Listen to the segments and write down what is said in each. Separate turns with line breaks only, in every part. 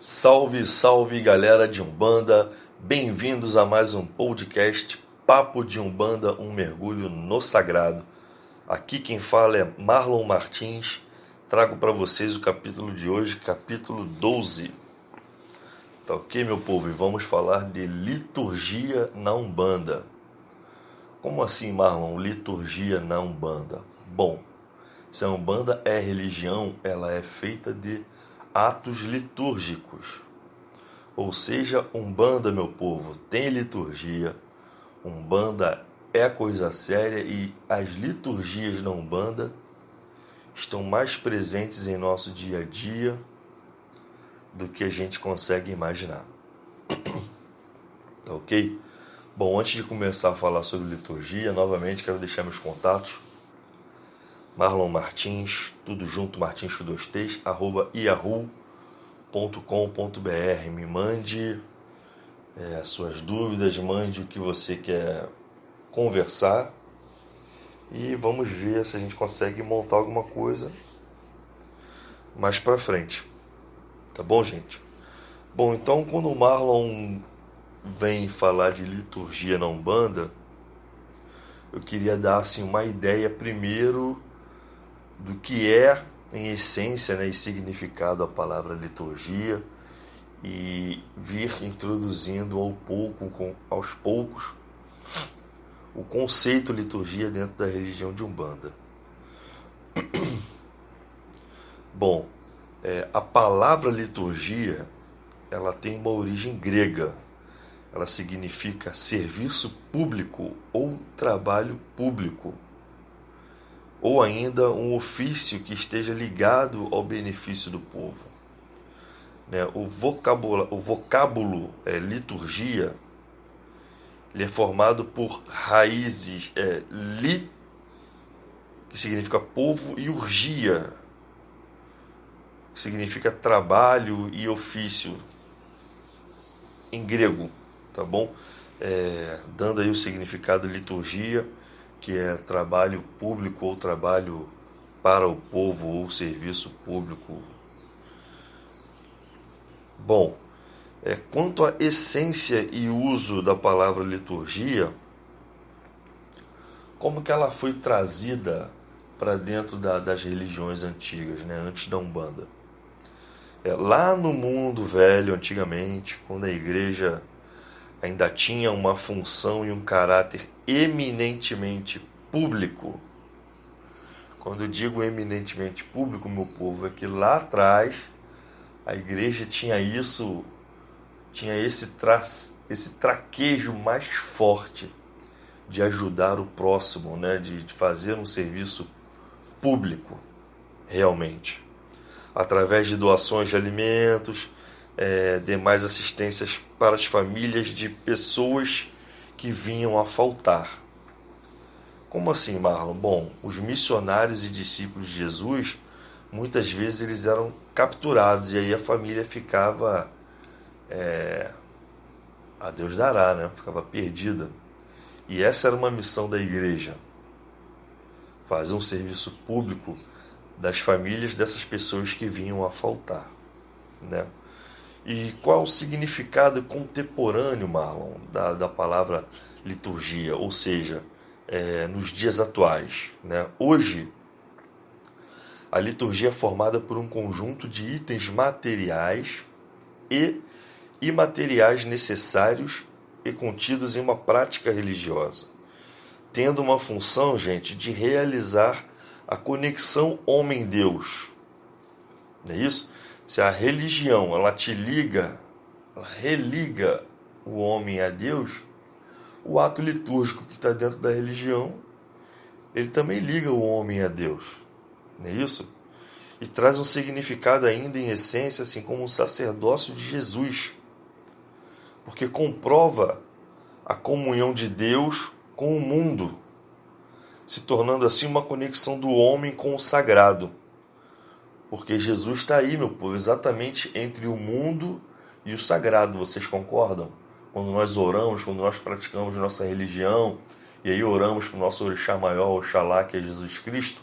Salve, salve galera de Umbanda, bem-vindos a mais um podcast Papo de Umbanda, um mergulho no sagrado. Aqui quem fala é Marlon Martins, trago para vocês o capítulo de hoje, capítulo 12. Tá ok, meu povo? E vamos falar de liturgia na Umbanda. Como assim, Marlon, liturgia na Umbanda? Bom, se a Umbanda é religião, ela é feita de atos litúrgicos. Ou seja, Umbanda, meu povo, tem liturgia. Umbanda é coisa séria e as liturgias da Umbanda estão mais presentes em nosso dia a dia do que a gente consegue imaginar. Tá ok? Bom, antes de começar a falar sobre liturgia, novamente quero deixar meus contatos. Marlon Martins, tudo junto, Martins com 2 T's, @yahoo.com.br. Me mande suas dúvidas, mande o que você quer conversar e vamos ver se a gente consegue montar alguma coisa mais pra frente. Tá bom, gente? Bom, então quando o Marlon vem falar de liturgia na Umbanda, eu queria dar assim, uma ideia primeiro do que é, em essência, né, e significado a palavra liturgia e vir introduzindo aos poucos o conceito liturgia dentro da religião de Umbanda. Bom, a palavra liturgia ela tem uma origem grega. Ela significa serviço público ou trabalho público, ou ainda um ofício que esteja ligado ao benefício do povo. O vocábulo liturgia, ele é formado por raízes li, que significa povo, e urgia, que significa trabalho e ofício, em grego, tá bom? Dando aí o significado de liturgia, que é trabalho público ou trabalho para o povo ou serviço público. Bom, quanto à essência e uso da palavra liturgia, como que ela foi trazida para dentro das religiões antigas, né, antes da Umbanda? Lá no mundo velho, antigamente, quando a igreja ainda tinha uma função e um caráter eminentemente público. Quando eu digo eminentemente público, meu povo, é que lá atrás a igreja tinha esse traquejo mais forte de ajudar o próximo, né? de fazer um serviço público, realmente. Através de doações de alimentos, demais assistências para as famílias de pessoas que vinham a faltar. Como assim, Marlon? Bom, os missionários e discípulos de Jesus, muitas vezes eles eram capturados e aí a família ficava a Deus dará, né? Ficava perdida. E essa era uma missão da igreja, fazer um serviço público das famílias dessas pessoas que vinham a faltar, né? E qual o significado contemporâneo, Marlon, da palavra liturgia, ou seja, nos dias atuais, né? Hoje, a liturgia é formada por um conjunto de itens materiais e imateriais necessários e contidos em uma prática religiosa, tendo uma função, gente, de realizar a conexão homem-Deus. Não é isso? Se a religião ela te liga, ela religa o homem a Deus, o ato litúrgico que está dentro da religião, ele também liga o homem a Deus. Não é isso? E traz um significado ainda em essência, assim como o sacerdócio de Jesus, porque comprova a comunhão de Deus com o mundo, se tornando assim uma conexão do homem com o sagrado. Porque Jesus está aí, meu povo, exatamente entre o mundo e o sagrado, vocês concordam? Quando nós oramos, quando nós praticamos nossa religião, e aí oramos para o nosso orixá maior, Oxalá, que é Jesus Cristo,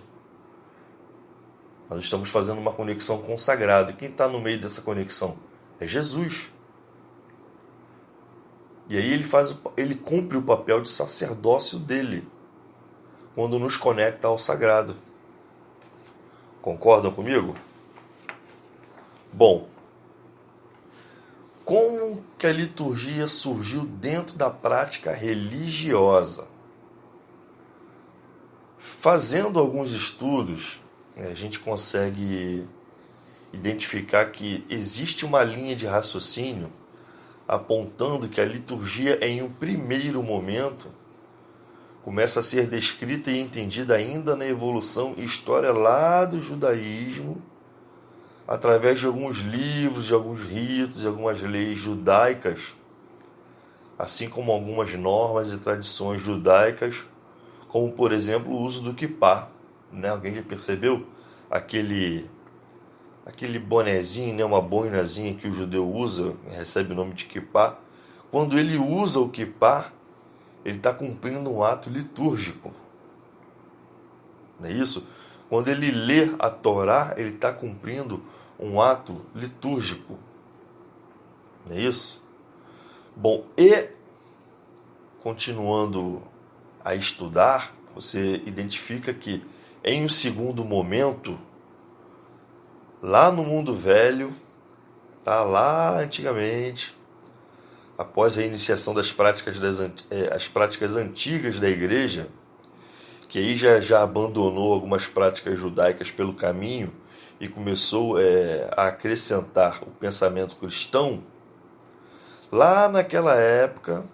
nós estamos fazendo uma conexão com o sagrado. E quem está no meio dessa conexão? É Jesus. E aí ele cumpre o papel de sacerdócio dele, quando nos conecta ao sagrado. Concordam comigo? Bom, como que a liturgia surgiu dentro da prática religiosa? Fazendo alguns estudos, a gente consegue identificar que existe uma linha de raciocínio apontando que a liturgia, em um primeiro momento, começa a ser descrita e entendida ainda na evolução e história lá do judaísmo, através de alguns livros, de alguns ritos, de algumas leis judaicas, assim como algumas normas e tradições judaicas, como, por exemplo, o uso do kippá. Né? Alguém já percebeu? Aquele bonezinho, né? Uma boinazinha que o judeu usa, recebe o nome de kippá. Quando ele usa o kippá, ele está cumprindo um ato litúrgico. Não é isso? Quando ele lê a Torá, ele está cumprindo um ato litúrgico. Não é isso? Bom, e continuando a estudar, você identifica que em um segundo momento, lá no mundo velho, tá, lá antigamente, após a iniciação das práticas, as práticas antigas da igreja, que aí já abandonou algumas práticas judaicas pelo caminho e começou a acrescentar o pensamento cristão, lá naquela época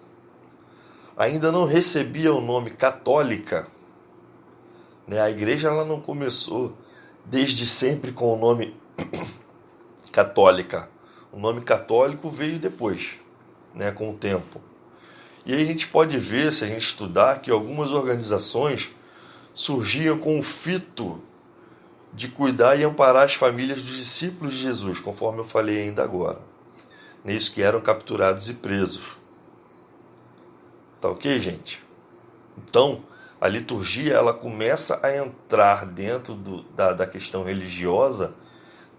ainda não recebia o nome católica. Né? A igreja ela não começou desde sempre com o nome católica. O nome católico veio depois, né, com o tempo. E aí a gente pode ver, se a gente estudar, que algumas organizações surgiam com o fito de cuidar e amparar as famílias dos discípulos de Jesus, conforme eu falei ainda agora. Nisso que eram capturados e presos. Tá ok, gente? Então, a liturgia ela começa a entrar dentro da questão religiosa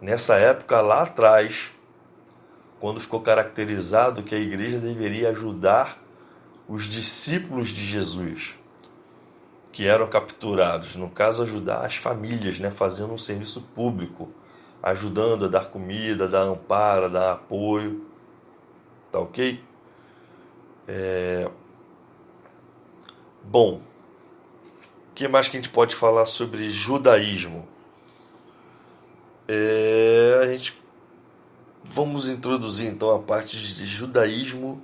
nessa época lá atrás, quando ficou caracterizado que a igreja deveria ajudar os discípulos de Jesus, que eram capturados, no caso ajudar as famílias, né, fazendo um serviço público, ajudando a dar comida, a dar amparo, a dar apoio, tá ok? Bom, o que mais que a gente pode falar sobre judaísmo? Vamos introduzir então a parte de judaísmo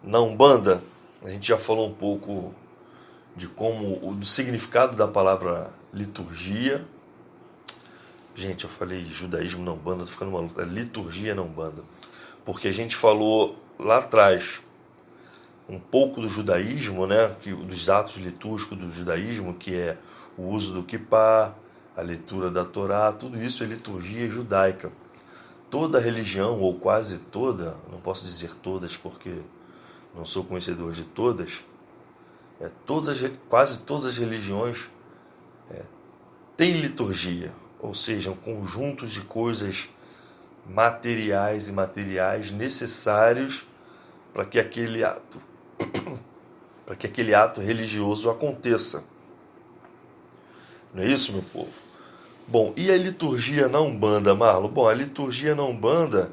na Umbanda. A gente já falou um pouco do significado da palavra liturgia. Gente, eu falei judaísmo na Umbanda, tô ficando maluco. É liturgia na Umbanda. Porque a gente falou lá atrás um pouco do judaísmo, né? Dos atos litúrgicos do judaísmo, que é o uso do kippá, a leitura da Torá, tudo isso é liturgia judaica. Toda religião, ou quase toda, não posso dizer todas porque não sou conhecedor de todas, quase todas as religiões têm liturgia, ou seja, conjuntos de coisas materiais e imateriais necessários para que aquele ato religioso aconteça. Não é isso, meu povo? Bom, e a liturgia na Umbanda, Marlon? Bom, a liturgia na Umbanda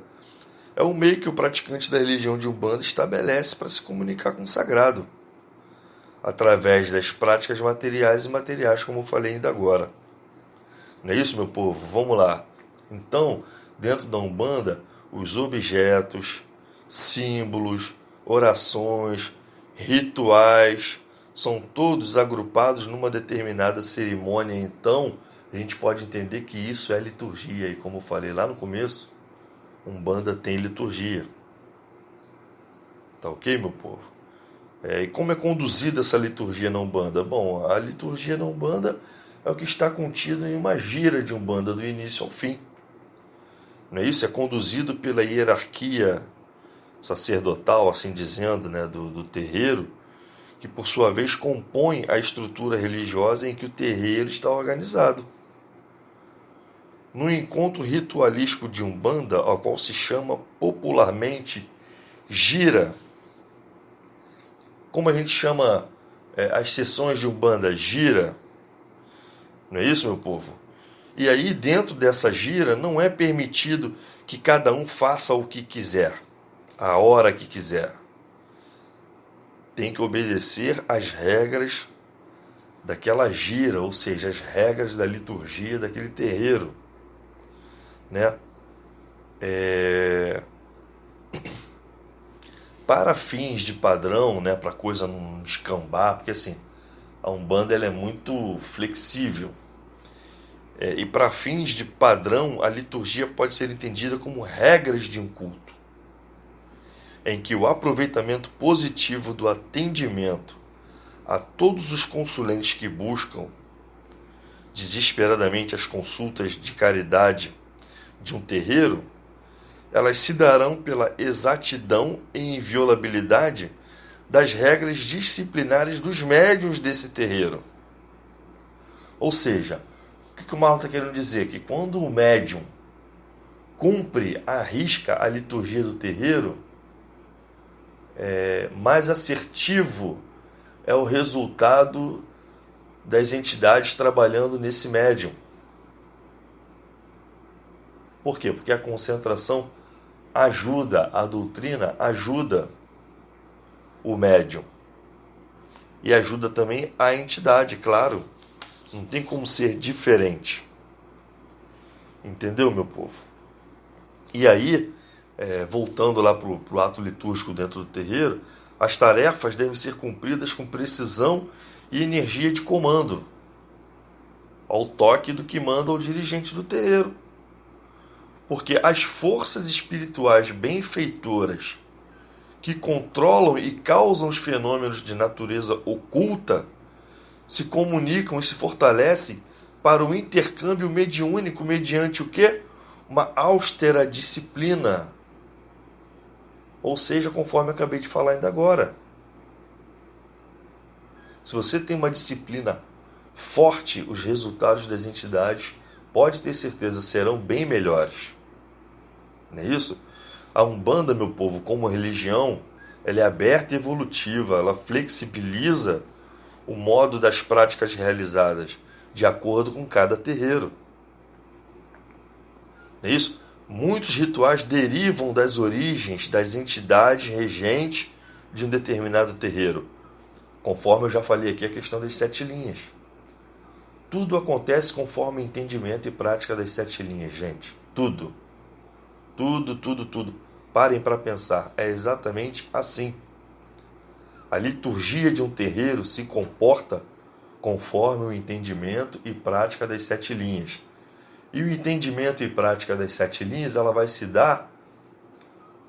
é o meio que o praticante da religião de Umbanda estabelece para se comunicar com o sagrado, através das práticas materiais e imateriais, como eu falei ainda agora. Não é isso, meu povo? Vamos lá. Então, dentro da Umbanda, os objetos, símbolos, orações, rituais, são todos agrupados numa determinada cerimônia. Então, a gente pode entender que isso é liturgia. E como eu falei lá no começo, Umbanda tem liturgia. Tá ok, meu povo? E como é conduzida essa liturgia na Umbanda? Bom, a liturgia na Umbanda é o que está contido em uma gira de Umbanda do início ao fim. Não é isso? É conduzido pela hierarquia sacerdotal, assim dizendo, né, do terreiro, que por sua vez compõe a estrutura religiosa em que o terreiro está organizado. no encontro ritualístico de Umbanda, ao qual se chama popularmente gira. Como a gente chama as sessões de Umbanda? Gira. Não é isso, meu povo? E aí, dentro dessa gira, não é permitido que cada um faça o que quiser, a hora que quiser. Tem que obedecer às regras daquela gira, ou seja, as regras da liturgia daquele terreiro, né? Para fins de padrão, né, para a coisa não escambar, porque assim, a Umbanda ela é muito flexível. E para fins de padrão, a liturgia pode ser entendida como regras de um culto, em que o aproveitamento positivo do atendimento a todos os consulentes que buscam desesperadamente as consultas de caridade de um terreiro, elas se darão pela exatidão e inviolabilidade das regras disciplinares dos médiuns desse terreiro. Ou seja, o que o Marlon está querendo dizer? Que quando o médium cumpre à risca a liturgia do terreiro, mais assertivo é o resultado das entidades trabalhando nesse médium. Por quê? Porque a concentração ajuda, a doutrina ajuda o médium. E ajuda também a entidade, claro. Não tem como ser diferente. Entendeu, meu povo? E aí, voltando lá para o ato litúrgico dentro do terreiro, as tarefas devem ser cumpridas com precisão e energia de comando, ao toque do que manda o dirigente do terreiro. Porque as forças espirituais benfeitoras que controlam e causam os fenômenos de natureza oculta se comunicam e se fortalecem para o intercâmbio mediúnico mediante o quê? Uma austera disciplina. Ou seja, conforme eu acabei de falar ainda agora. Se você tem uma disciplina forte, os resultados das entidades, pode ter certeza, serão bem melhores. Não é isso? A Umbanda, meu povo, como religião, ela é aberta e evolutiva, ela flexibiliza o modo das práticas realizadas de acordo com cada terreiro. Não é isso? Muitos rituais derivam das origens das entidades regentes de um determinado terreiro. Conforme eu já falei aqui, a questão das 7 linhas. Tudo acontece conforme o entendimento e prática das 7 linhas, gente. Tudo. Tudo. Parem para pensar. É exatamente assim. A liturgia de um terreiro se comporta conforme o entendimento e prática das 7 linhas. E o entendimento e prática das 7 linhas, ela vai se dar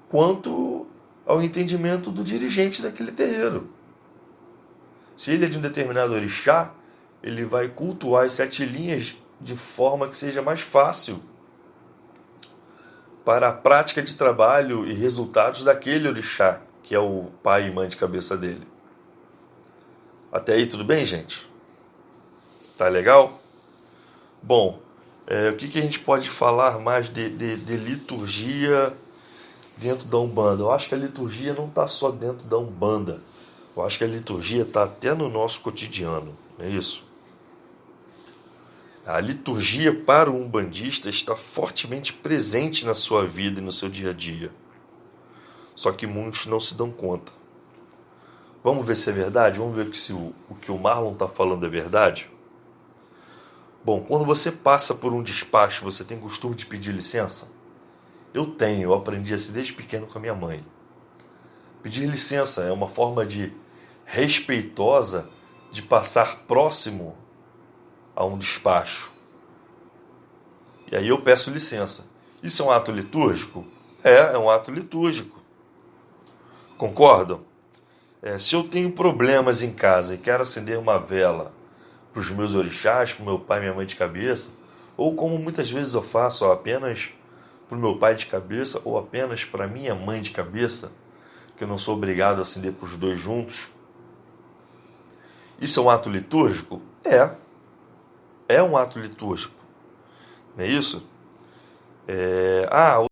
quanto ao entendimento do dirigente daquele terreiro. Se ele é de um determinado orixá, ele vai cultuar as 7 linhas de forma que seja mais fácil para a prática de trabalho e resultados daquele orixá, que é o pai e mãe de cabeça dele. Até aí tudo bem, gente? Tá legal? Bom, o que a gente pode falar mais de liturgia dentro da Umbanda? Eu acho que a liturgia não está só dentro da Umbanda. Eu acho que a liturgia está até no nosso cotidiano, não é isso? A liturgia para o umbandista está fortemente presente na sua vida e no seu dia a dia. Só que muitos não se dão conta. Vamos ver se é verdade? Vamos ver se o que o Marlon está falando é verdade? Bom, quando você passa por um despacho, você tem costume de pedir licença? Eu aprendi assim desde pequeno com a minha mãe. Pedir licença é uma forma respeitosa de passar próximo a um despacho. E aí eu peço licença. Isso é um ato litúrgico? É um ato litúrgico. Concordam? Se eu tenho problemas em casa e quero acender uma vela para os meus orixás, para o meu pai e minha mãe de cabeça, ou como muitas vezes eu faço, apenas para o meu pai de cabeça, ou apenas para a minha mãe de cabeça, que eu não sou obrigado a acender para os dois juntos. Isso é um ato litúrgico? É um ato litúrgico. Não é isso? Ah,